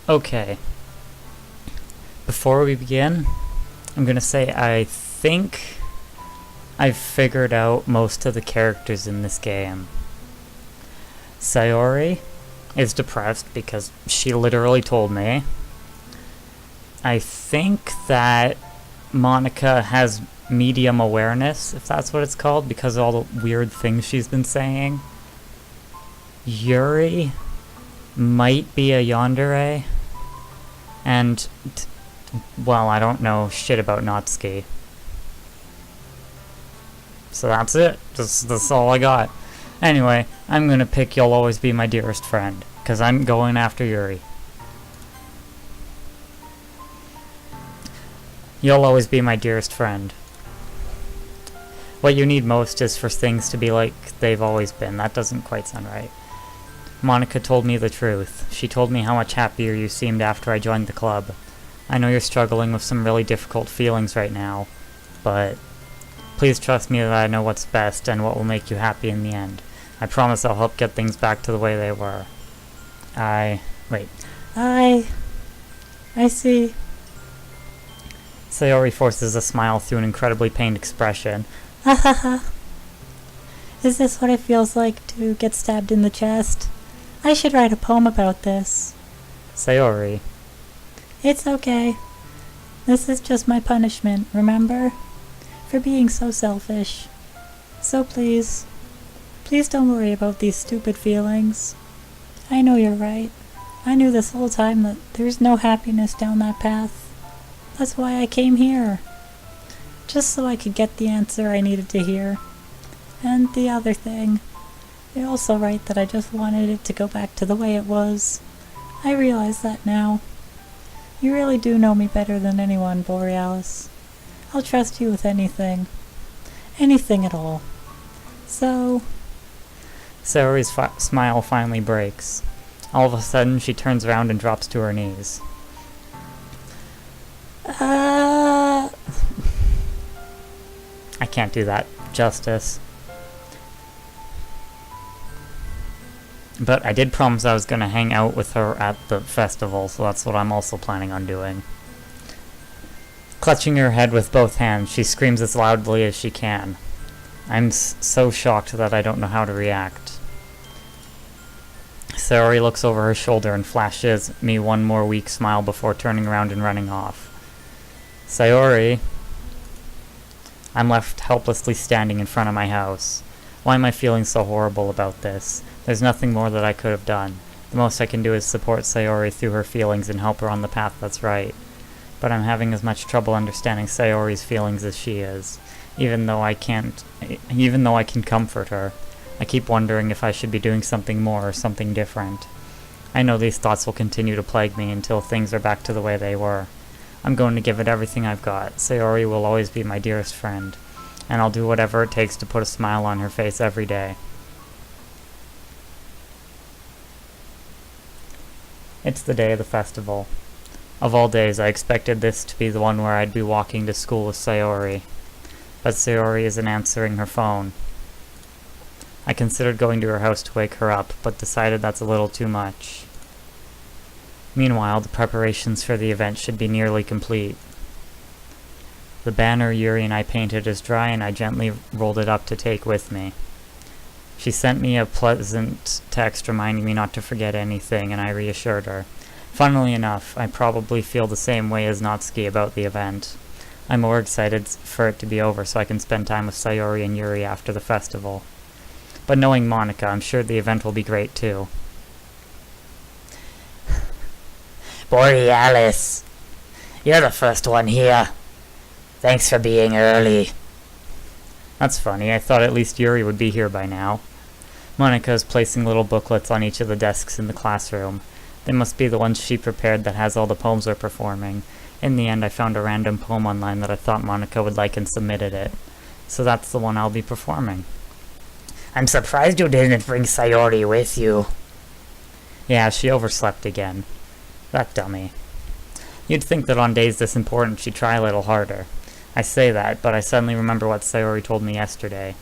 Okay, before we begin, I'm gonna say I think I've figured out most of the characters in this game. Sayori is depressed because she literally told me. I think that Monica has medium awareness, if that's what it's called, because of all the weird things she's been saying. Yuri might be a yandere. And, well, I don't know shit about Natsuki. So that's it. That's all I got. Anyway, I'm gonna pick You'll Always Be My Dearest Friend, because I'm going after Yuri. You'll always be my dearest friend. What you need most is for things to be like they've always been. That doesn't quite sound right. Monica told me the truth. She told me how much happier you seemed after I joined the club. I know you're struggling with some really difficult feelings right now, but please trust me that I know what's best and what will make you happy in the end. I promise I'll help get things back to the way they were. I see. Sayori forces a smile through an incredibly pained expression. Ha ha ha. Is this what it feels like to get stabbed in the chest? I should write a poem about this. Sayori. It's okay. This is just my punishment, remember? For being so selfish. So please don't worry about these stupid feelings. I know you're right. I knew this whole time that there's no happiness down that path. That's why I came here. Just so I could get the answer I needed to hear. And the other thing, you're also right that I just wanted it to go back to the way it was. I realize that now. You really do know me better than anyone, Borealis. I'll trust you with anything. Anything at all. So... Sayori's smile finally breaks. All of a sudden, she turns around and drops to her knees. I can't do that justice. But I did promise I was going to hang out with her at the festival, so that's what I'm also planning on doing. Clutching her head with both hands, she screams as loudly as she can. I'm so shocked that I don't know how to react. Sayori looks over her shoulder and flashes me one more weak smile before turning around and running off. Sayori. I'm left helplessly standing in front of my house. Why am I feeling so horrible about this? There's nothing more that I could have done. The most I can do is support Sayori through her feelings and help her on the path that's right. But I'm having as much trouble understanding Sayori's feelings as she is. Even though I can comfort her, I keep wondering if I should be doing something more or something different. I know these thoughts will continue to plague me until things are back to the way they were. I'm going to give it everything I've got. Sayori will always be my dearest friend, and I'll do whatever it takes to put a smile on her face every day. It's the day of the festival. Of all days, I expected this to be the one where I'd be walking to school with Sayori. But Sayori isn't answering her phone. I considered going to her house to wake her up, but decided that's a little too much. Meanwhile, the preparations for the event should be nearly complete. The banner Yuri and I painted is dry, and I gently rolled it up to take with me. She sent me a pleasant text reminding me not to forget anything, and I reassured her. Funnily enough, I probably feel the same way as Natsuki about the event. I'm more excited for it to be over so I can spend time with Sayori and Yuri after the festival. But knowing Monica, I'm sure the event will be great too. Borealis, you're the first one here. Thanks for being early. That's funny, I thought at least Yuri would be here by now. Monica is placing little booklets on each of the desks in the classroom. They must be the ones she prepared that has all the poems we're performing. In the end, I found a random poem online that I thought Monica would like and submitted it. So that's the one I'll be performing. I'm surprised you didn't bring Sayori with you. Yeah, she overslept again. That dummy. You'd think that on days this important she'd try a little harder. I say that, but I suddenly remember what Sayori told me yesterday,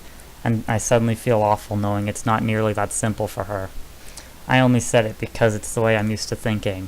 and I suddenly feel awful knowing it's not nearly that simple for her. I only said it because it's the way I'm used to thinking.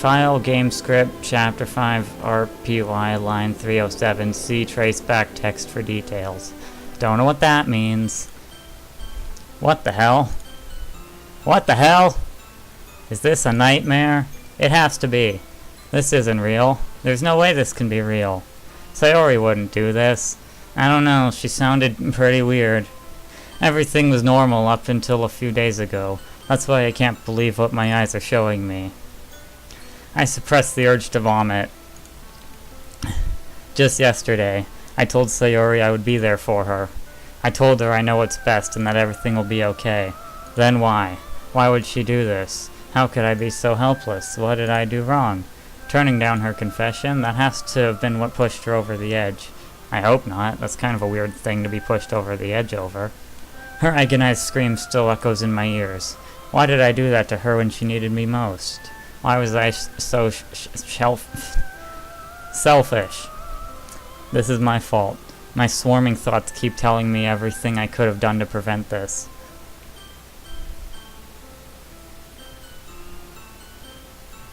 File game script chapter 5 RPY line 307. See trace back text for details. Don't know what that means. What the hell? What the hell? Is this a nightmare? It has to be. This isn't real. There's no way this can be real. Sayori wouldn't do this. I don't know, she sounded pretty weird. Everything was normal up until a few days ago. That's why I can't believe what my eyes are showing me. I suppressed the urge to vomit. Just yesterday, I told Sayori I would be there for her. I told her I know what's best and that everything will be okay. Then why? Why would she do this? How could I be so helpless? What did I do wrong? Turning down her confession? That has to have been what pushed her over the edge. I hope not. That's kind of a weird thing to be pushed over the edge over. Her agonized scream still echoes in my ears. Why did I do that to her when she needed me most? Why was I so selfish? This is my fault. My swarming thoughts keep telling me everything I could have done to prevent this.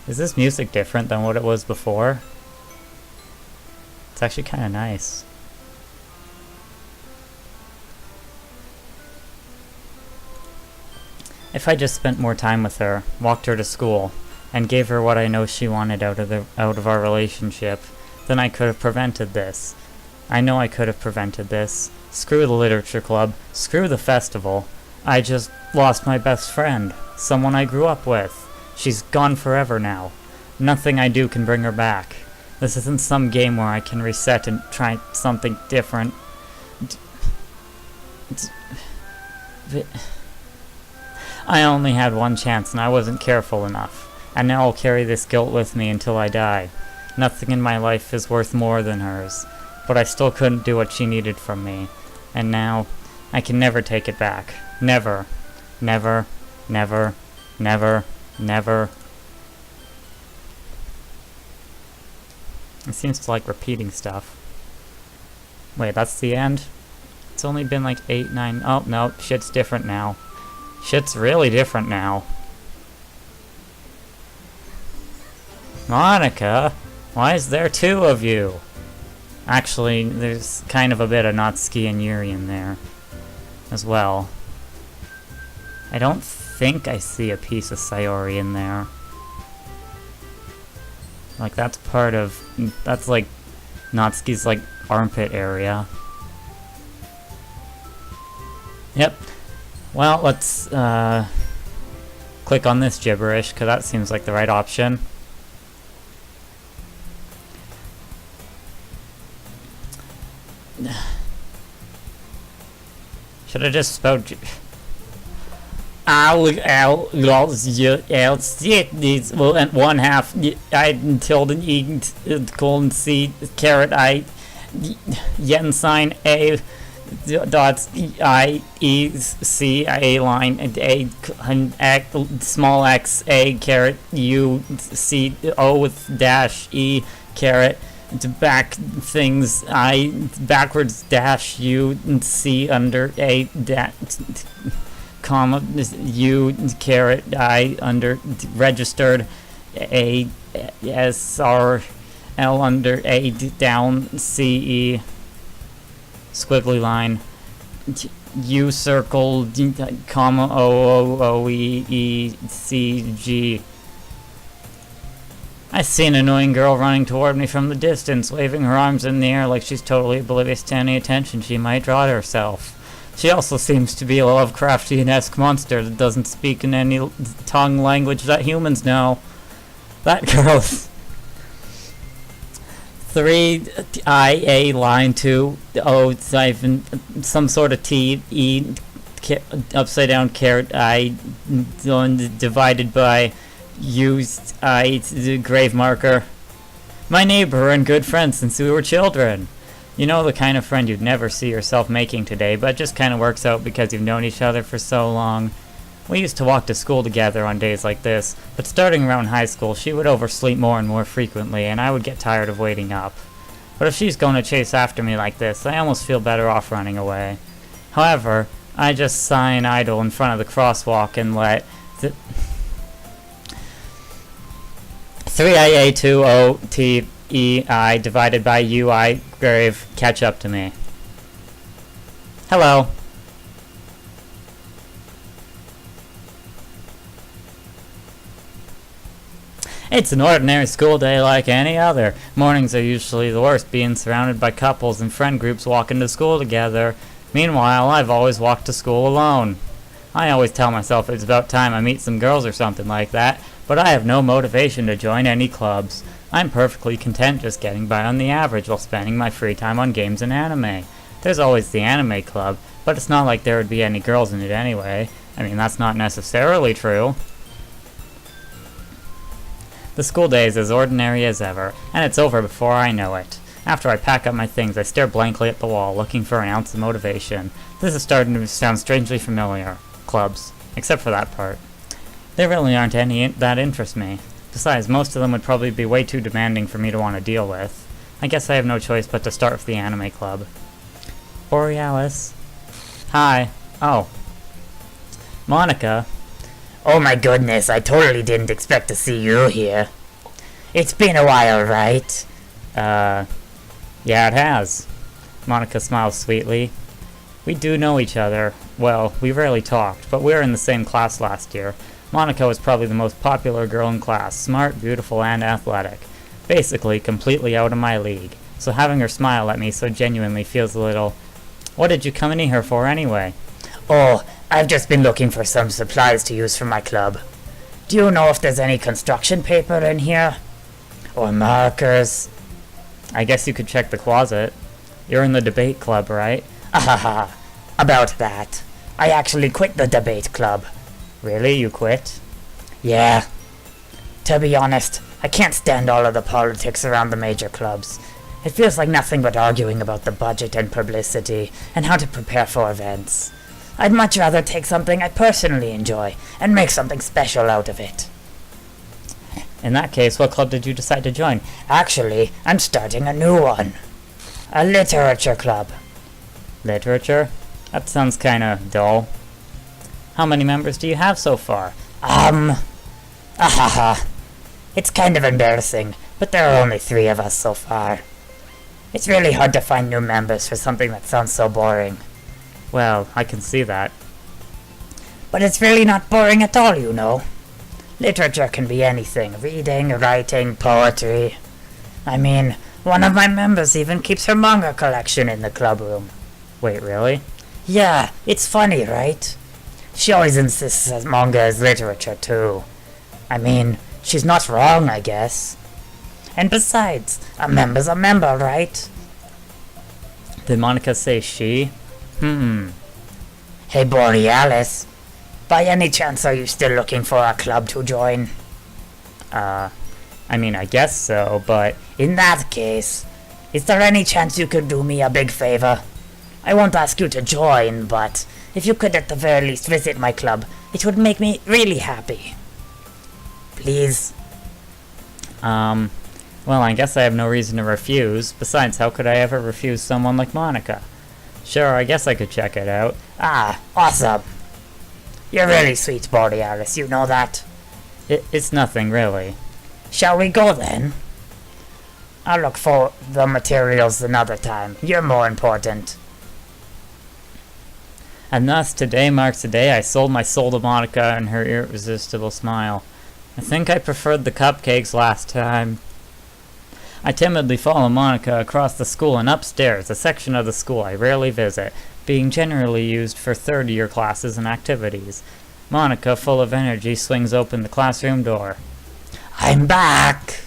Is this music different than what it was before? It's actually kind of nice. If I just spent more time with her, walked her to school, and gave her what I know she wanted out of our relationship, then I could have prevented this. I know I could have prevented this. Screw the literature club. Screw the festival. I just lost my best friend. Someone I grew up with. She's gone forever now. Nothing I do can bring her back. This isn't some game where I can reset and try something different. I only had one chance and I wasn't careful enough. And now I'll carry this guilt with me until I die. Nothing in my life is worth more than hers. But I still couldn't do what she needed from me. And now, I can never take it back. Never. Never. Never. Never. Never. It seems to like repeating stuff. Wait, that's the end? It's only been like 8, 9... Oh, no, shit's different now. Shit's really different now. Monica? Why is there 2 of you? Actually, there's kind of a bit of Natsuki and Yuri in there as well. I don't think I see a piece of Sayori in there. Like, that's part of... That's like Natsuki's like armpit area. Yep. Well, let's click on this gibberish, because that seems like the right option. Should I just spell and 1/2 I tilde e colon c caret I yen sign a dots I e c a line a small x a caret u c o with dash e caret to back things I backwards dash u c under a dash comma u caret I under registered a s r l under a down c e squiggly line u circle comma o o o e e c g. I see an annoying girl running toward me from the distance, waving her arms in the air like she's totally oblivious to any attention she might draw to herself. She also seems to be a Lovecraftian-esque monster that doesn't speak in any tongue language that humans know. That girl's 3 I A line 2 O some sort of T E upside down caret I divided by used the grave marker. My neighbor and good friend since we were children. You know, the kind of friend you'd never see yourself making today, but it just kind of works out because you've known each other for so long. We used to walk to school together on days like this, but starting around high school, she would oversleep more and more frequently, and I would get tired of waiting up. But if she's going to chase after me like this, I almost feel better off running away. However, I just sigh and idle in front of the crosswalk and let 3IA2OTEI divided by UI grave. Catch up to me. Hello. It's an ordinary school day like any other. Mornings are usually the worst, being surrounded by couples and friend groups walking to school together. Meanwhile, I've always walked to school alone. I always tell myself it's about time I meet some girls or something like that, but I have no motivation to join any clubs. I'm perfectly content just getting by on the average while spending my free time on games and anime. There's always the anime club, but it's not like there would be any girls in it anyway. I mean, that's not necessarily true. The school day is as ordinary as ever, and it's over before I know it. After I pack up my things, I stare blankly at the wall, looking for an ounce of motivation. This is starting to sound strangely familiar. Clubs. Except for that part. There really aren't any that interest me. Besides, most of them would probably be way too demanding for me to want to deal with. I guess I have no choice but to start with the anime club. Borealis. Hi. Oh. Monica. Oh my goodness, I totally didn't expect to see you here. It's been a while, right? Yeah, it has. Monica smiles sweetly. We do know each other. Well, we rarely talked, but we were in the same class last year. Monica was probably the most popular girl in class, smart, beautiful, and athletic. Basically, completely out of my league. So having her smile at me so genuinely feels a little... What did you come in here for anyway? Oh, I've just been looking for some supplies to use for my club. Do you know if there's any construction paper in here? Or markers? I guess you could check the closet. You're in the debate club, right? Ahaha. About that. I actually quit the debate club. Really? You quit? Yeah. To be honest, I can't stand all of the politics around the major clubs. It feels like nothing but arguing about the budget and publicity, and how to prepare for events. I'd much rather take something I personally enjoy, and make something special out of it. In that case, what club did you decide to join? Actually, I'm starting a new one. A literature club. Literature? That sounds kinda dull. How many members do you have so far? Ahaha. It's kind of embarrassing, but there are only 3 of us so far. It's really hard to find new members for something that sounds so boring. Well, I can see that. But it's really not boring at all, you know. Literature can be anything. Reading, writing, poetry. I mean, one of my members even keeps her manga collection in the club room. Wait, really? Yeah, it's funny, right? She always insists that manga is literature, too. I mean, she's not wrong, I guess. And besides, a member's a member, right? Did Monica say she? Hey, Borealis. By any chance are you still looking for a club to join? I mean, I guess so, but... In that case, is there any chance you could do me a big favor? I won't ask you to join, but if you could at the very least visit my club, it would make me really happy. Please? Well, I guess I have no reason to refuse. Besides, how could I ever refuse someone like Monica? Sure, I guess I could check it out. Ah, awesome. You're really sweet, Borealis, you know that? It's nothing, really. Shall we go then? I'll look for the materials another time. You're more important. And thus, today marks the day I sold my soul to Monica and her irresistible smile. I think I preferred the cupcakes last time. I timidly follow Monica across the school and upstairs, a section of the school I rarely visit, being generally used for third-year classes and activities. Monica, full of energy, swings open the classroom door. I'm back!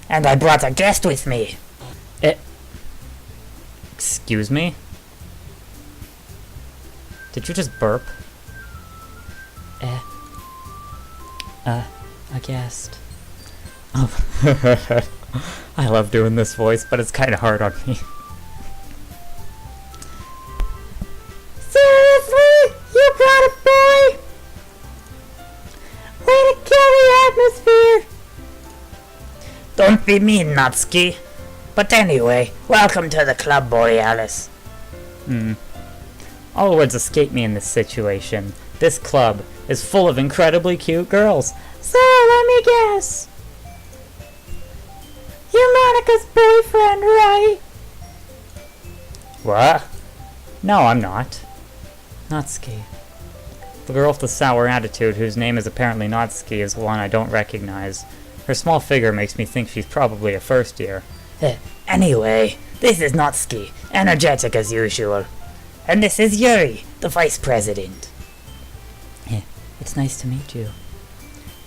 And I brought a guest with me. Excuse me? Did you just burp? A guest. Oh. I love doing this voice, but it's kind of hard on me. Seriously? You got it, boy? Way to kill the atmosphere! Don't be mean, Natsuki. But anyway, welcome to the club, Borealis. All words escape me in this situation. This club is full of incredibly cute girls. So, let me guess. You're Monica's boyfriend, right? What? No, I'm not. Natsuki. The girl with the sour attitude, whose name is apparently Natsuki, is one I don't recognize. Her small figure makes me think she's probably a first year. Anyway, this is Natsuki, energetic as usual. And this is Yuri, the vice president. It's nice to meet you.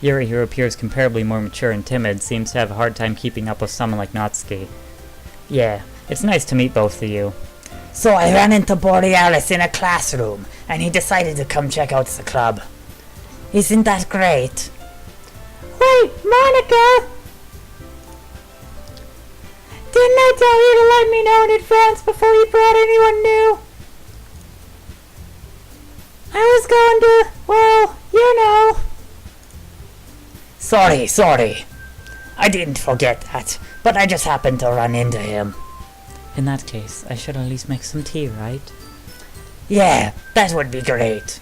Yuri, who appears comparably more mature and timid, seems to have a hard time keeping up with someone like Natsuki. Yeah, it's nice to meet both of you. So I ran into Borealis in a classroom, and he decided to come check out the club. Isn't that great? Wait, Monica! Didn't I tell you to let me know in advance before you brought anyone new? I was going to, well, you know. Sorry. I didn't forget that, but I just happened to run into him. In that case, I should at least make some tea, right? Yeah, that would be great.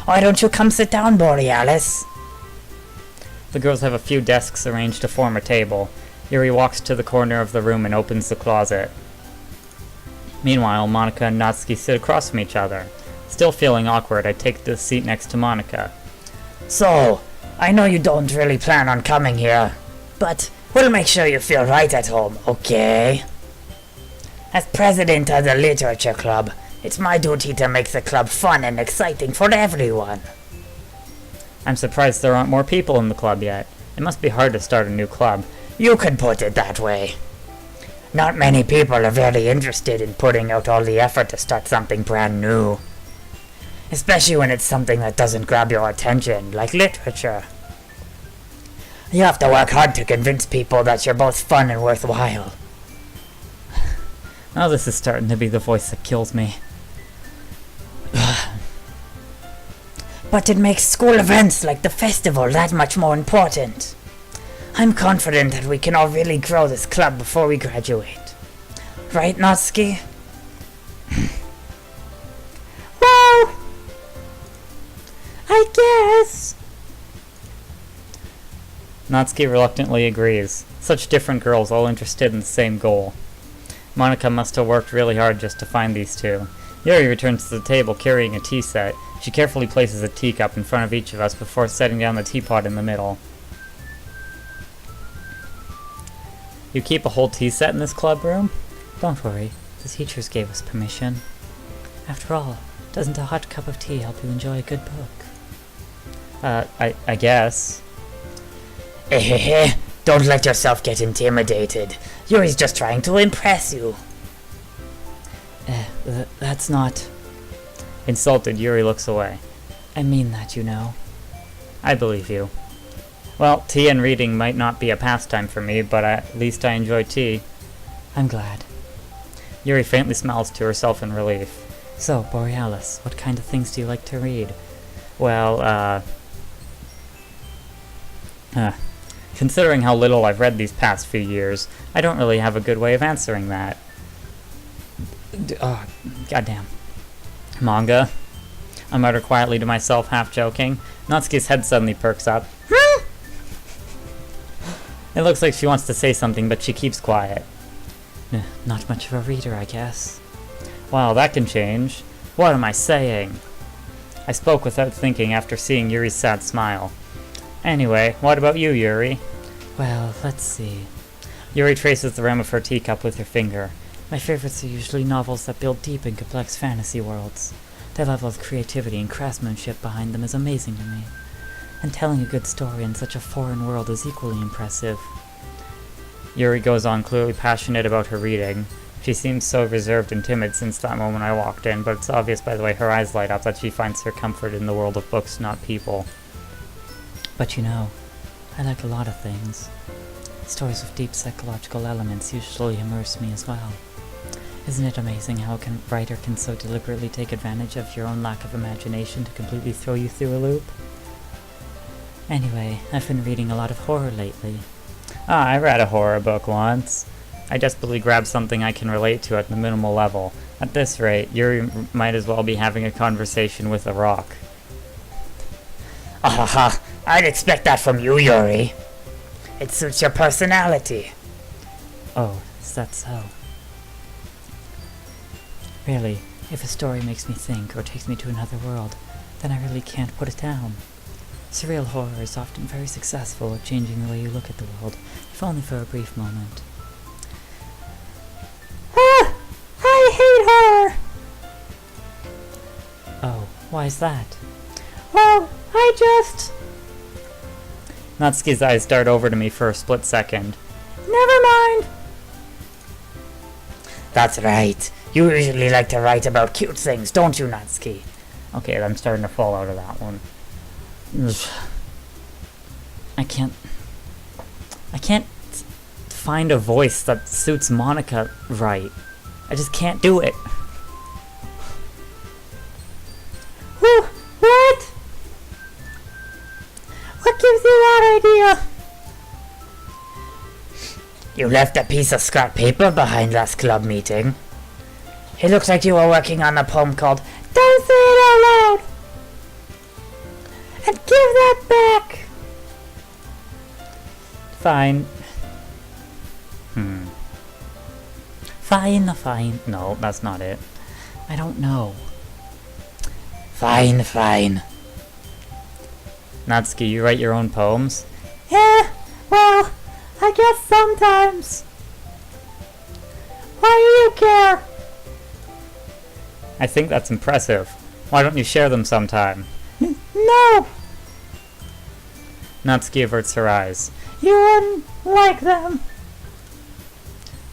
Why don't you come sit down, Borealis? The girls have a few desks arranged to form a table. Yuri walks to the corner of the room and opens the closet. Meanwhile, Monica and Natsuki sit across from each other. Still feeling awkward, I take the seat next to Monica. So, I know you don't really plan on coming here, but we'll make sure you feel right at home, okay? As president of the literature club, it's my duty to make the club fun and exciting for everyone. I'm surprised there aren't more people in the club yet. It must be hard to start a new club. You could put it that way. Not many people are very interested in putting out all the effort to start something brand new. Especially when it's something that doesn't grab your attention, like literature. You have to work hard to convince people that you're both fun and worthwhile. Oh, this is starting to be the voice that kills me. But it makes school events like the festival that much more important. I'm confident that we can all really grow this club before we graduate. Right, Natsuki? Well, I guess. Natsuki reluctantly agrees. Such different girls, all interested in the same goal. Monica must have worked really hard just to find these two. Yuri returns to the table carrying a tea set. She carefully places a teacup in front of each of us before setting down the teapot in the middle. You keep a whole tea set in this club room? Don't worry, the teachers gave us permission. After all, doesn't a hot cup of tea help you enjoy a good book? I guess. Don't let yourself get intimidated. Yuri's just trying to impress you. That's not... Insulted, Yuri looks away. I mean that, you know. I believe you. Well, tea and reading might not be a pastime for me, but at least I enjoy tea. I'm glad. Yuri faintly smiles to herself in relief. So, Borealis, what kind of things do you like to read? Well, considering how little I've read these past few years, I don't really have a good way of answering that. Goddamn. Manga? I mutter quietly to myself, half joking. Natsuki's head suddenly perks up. It looks like she wants to say something, but she keeps quiet. Not much of a reader, I guess. Wow, that can change. What am I saying? I spoke without thinking after seeing Yuri's sad smile. Anyway, what about you, Yuri? Well, let's see. Yuri traces the rim of her teacup with her finger. My favorites are usually novels that build deep and complex fantasy worlds. The level of creativity and craftsmanship behind them is amazing to me. And telling a good story in such a foreign world is equally impressive. Yuri goes on, clearly passionate about her reading. She seems so reserved and timid since that moment I walked in, but it's obvious by the way her eyes light up that she finds her comfort in the world of books, not people. But you know, I like a lot of things. Stories with deep psychological elements usually immerse me as well. Isn't it amazing how a writer can so deliberately take advantage of your own lack of imagination to completely throw you through a loop? Anyway, I've been reading a lot of horror lately. I read a horror book once. I desperately grabbed something I can relate to at the minimal level. At this rate, Yuri might as well be having a conversation with a rock. I'd expect that from you, Yuri. It suits your personality. Oh, is that so? Really, if a story makes me think or takes me to another world, then I really can't put it down. Surreal horror is often very successful at changing the way you look at the world, if only for a brief moment. Ah! I hate horror! Oh, why is that? Well, I just... Natsuki's eyes dart over to me for a split second. Never mind! That's right. You usually like to write about cute things, don't you, Natsuki? Okay, I'm starting to fall out of that one. I can't find a voice that suits Monica right. I just can't do it. What? What gives you that idea? You left a piece of scrap paper behind last club meeting. It looks like you were working on a poem called Don't say it out loud! And give that back! Fine. Fine. No, that's not it. I don't know. Fine. Natsuki, you write your own poems? Yeah, well, I guess sometimes. Why do you care? I think that's impressive. Why don't you share them sometime? No! Natsuki averts her eyes. You wouldn't like them.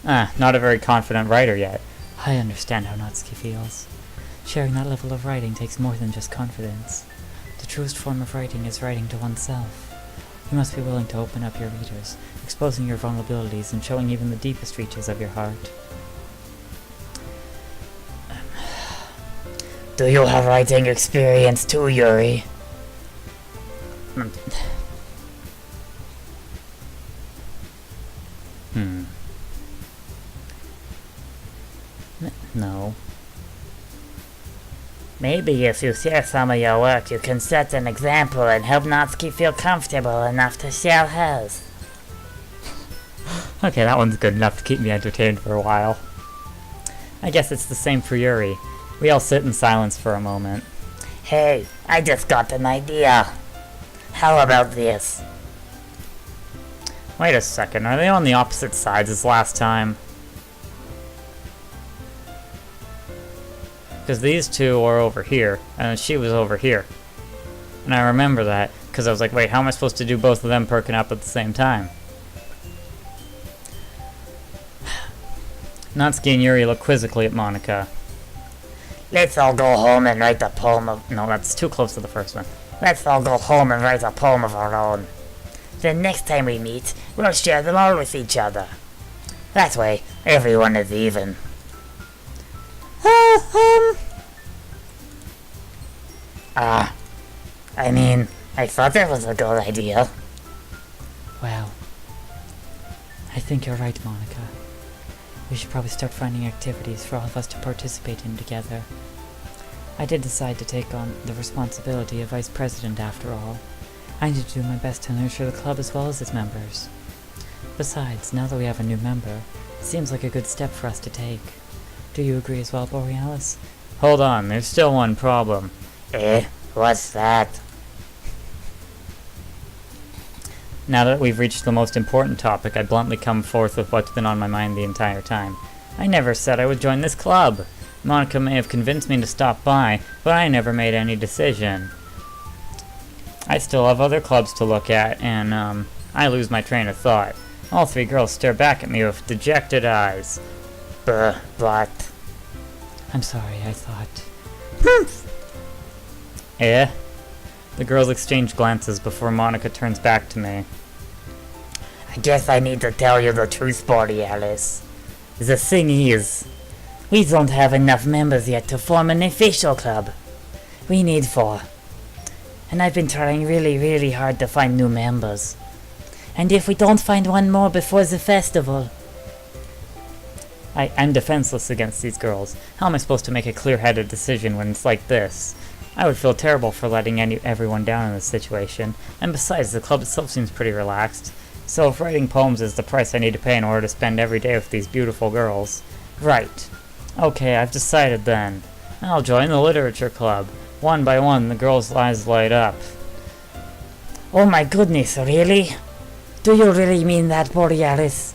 Not a very confident writer yet. I understand how Natsuki feels. Sharing that level of writing takes more than just confidence. The truest form of writing is writing to oneself. You must be willing to open up your readers, exposing your vulnerabilities and showing even the deepest reaches of your heart. Do you have writing experience too, Yuri? No. Maybe if you share some of your work, you can set an example and help Natsuki feel comfortable enough to share hers. Okay, that one's good enough to keep me entertained for a while. I guess it's the same for Yuri. We all sit in silence for a moment. Hey, I just got an idea. How about this? Wait a second, are they on the opposite sides as last time? Because these two are over here, and she was over here. And I remember that, because I was like, wait, how am I supposed to do both of them perking up at the same time? Natsuki and Yuri look quizzically at Monica. Let's all go home and write a poem of... No, that's too close to the first one. Let's all go home and write a poem of our own. Then next time we meet, we'll share them all with each other. That way, everyone is even. I thought that was a good idea. Well, I think you're right, Monica. We should probably start finding activities for all of us to participate in together. I did decide to take on the responsibility of vice president after all. I need to do my best to nurture the club as well as its members. Besides, now that we have a new member, it seems like a good step for us to take. Do you agree as well, Borealis? Hold on, there's still one problem. What's that? Now that we've reached the most important topic, I bluntly come forth with what's been on my mind the entire time. I never said I would join this club. Monica may have convinced me to stop by, but I never made any decision. I still have other clubs to look at, and, I lose my train of thought. All three girls stare back at me with dejected eyes. But... I'm sorry, I thought... The girls exchange glances before Monica turns back to me. I guess I need to tell you the truth, Borealis. The thing is, we don't have enough members yet to form an official club. We need 4. And I've been trying really, really hard to find new members. And if we don't find one more before the festival... I'm defenseless against these girls. How am I supposed to make a clear-headed decision when it's like this? I would feel terrible for letting everyone down in this situation, and besides, the club itself seems pretty relaxed. So if writing poems is the price I need to pay in order to spend every day with these beautiful girls. Right. Okay, I've decided then. I'll join the literature club. One by one, the girls' eyes light up. Oh my goodness, really? Do you really mean that, Borealis?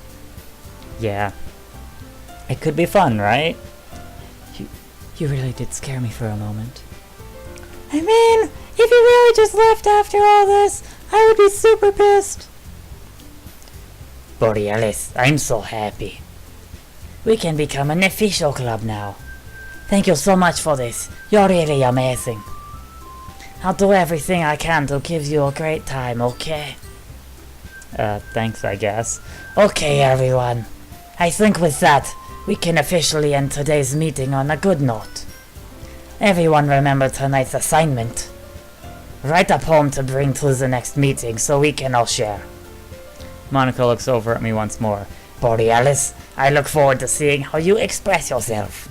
Yeah. It could be fun, right? You really did scare me for a moment. I mean, if you really just left after all this, I would be super pissed. Borealis, I'm so happy. We can become an official club now. Thank you so much for this. You're really amazing. I'll do everything I can to give you a great time, okay? Thanks, I guess. Okay, everyone. I think with that, we can officially end today's meeting on a good note. Everyone remember tonight's assignment. Write a poem to bring to the next meeting so we can all share. Monica looks over at me once more. Borealis, I look forward to seeing how you express yourself.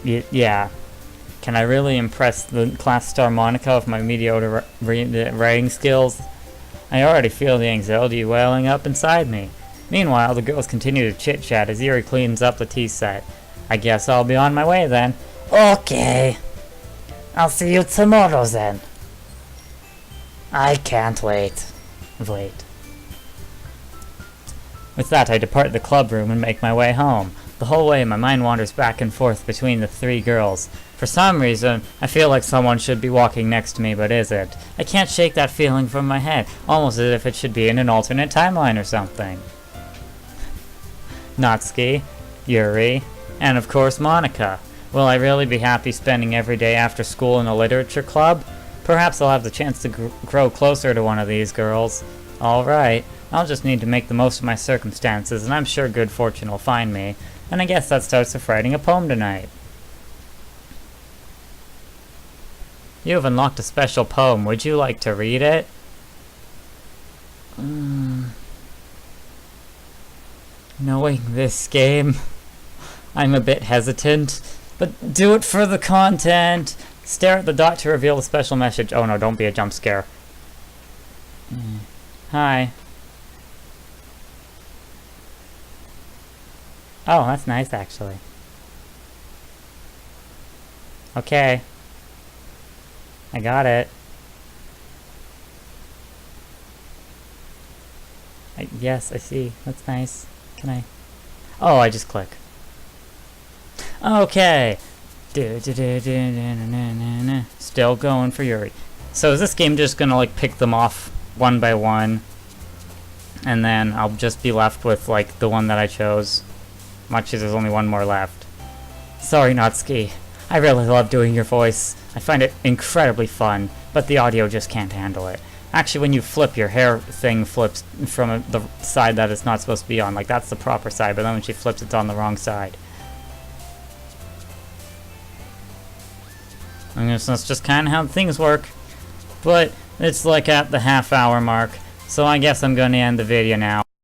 Yeah. Can I really impress the class star Monica with my mediocre writing skills? I already feel the anxiety welling up inside me. Meanwhile, the girls continue to chit-chat as Yuri cleans up the tea set. I guess I'll be on my way then. Okay. I'll see you tomorrow then. I can't wait. Wait. With that, I depart the club room and make my way home. The whole way, my mind wanders back and forth between the three girls. For some reason, I feel like someone should be walking next to me, but isn't. I can't shake that feeling from my head, almost as if it should be in an alternate timeline or something. Natsuki, Yuri, and of course Monica. Will I really be happy spending every day after school in a literature club? Perhaps I'll have the chance to grow closer to one of these girls. Alright, I'll just need to make the most of my circumstances, and I'm sure good fortune will find me. And I guess that starts with writing a poem tonight. You have unlocked a special poem. Would you like to read it? Knowing this game, I'm a bit hesitant, but do it for the content. Stare at the dot to reveal the special message. Oh no, don't be a jump scare. Hi. Oh, that's nice actually. Okay. I got it. Yes, I see. That's nice. Can I? Oh, I just click. Okay. Still going for Yuri. So is this game just gonna like pick them off one by one, and then I'll just be left with like the one that I chose, much as there's only one more left. Sorry, Natsuki. I really love doing your voice. I find it incredibly fun, but the audio just can't handle it. Actually, when you flip, your hair thing flips from the side that it's not supposed to be on. Like, that's the proper side, but then when she flips, it's on the wrong side. I guess that's just kind of how things work. But it's like at the half-hour mark, so I guess I'm going to end the video now.